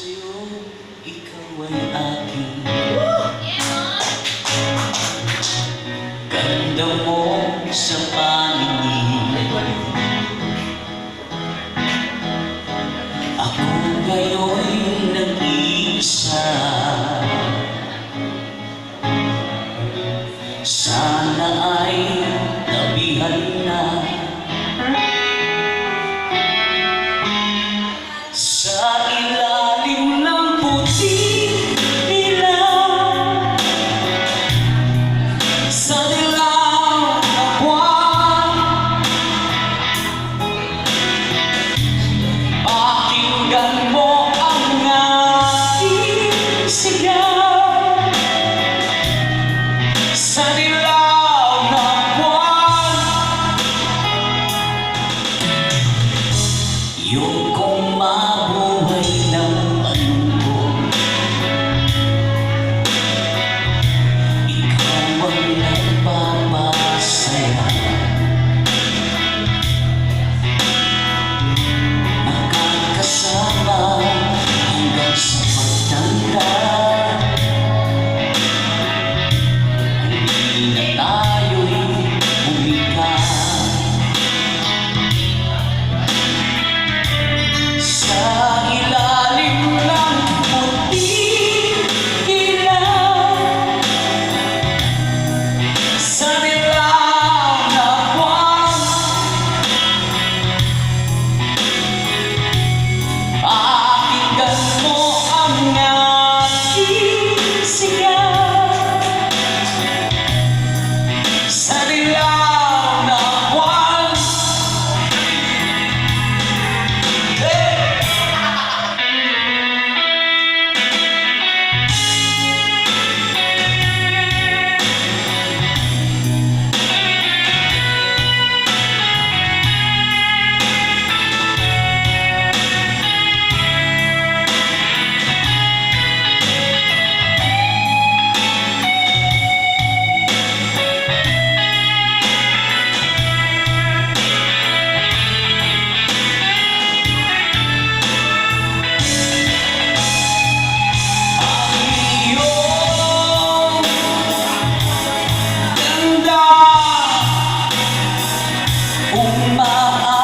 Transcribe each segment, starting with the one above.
sa'yo, ikaw ay aking ganda mo sa paningin. Ako ngayon'y nag-iisa. Sana ay tabihan na sa ilalim ng puting ilaw, sa dilaw na buwan. Pakinggan mo ang aking sigaw sa dilaw na buwan. Yung kung mabuhay ng anong ikaw ang nagpapasaya. Nakakasama hanggang sa pagtanda. Hindi na tayo'y bumigay sa ilalim ng puting ilaw, sa dilaw na buwan. Pakinggan mo ang aking sigaw sa dilaw na buwan.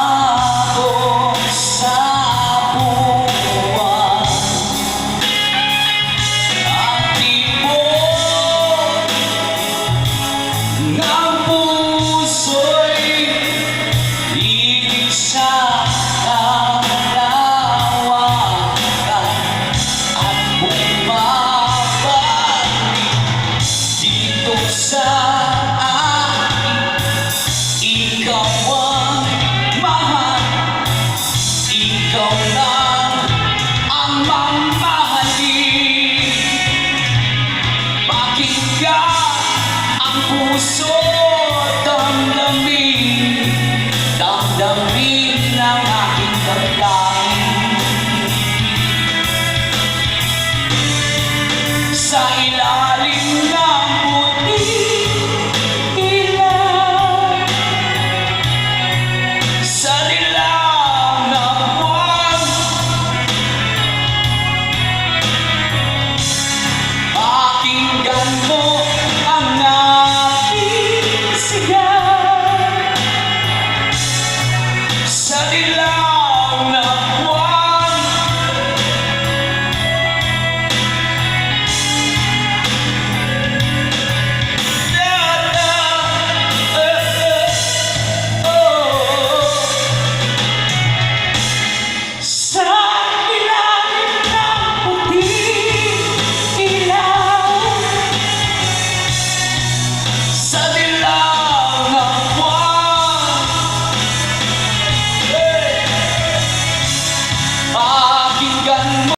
Umaabot sa buwan ang tibok ng puso'y ibig sa kalawakan at bumabalik dito sa ikaw ang mahal, ikaw lang ang mamahalin. Pakinggan ang puso, damdamin, damdamin ng aking damdamin sa ilalim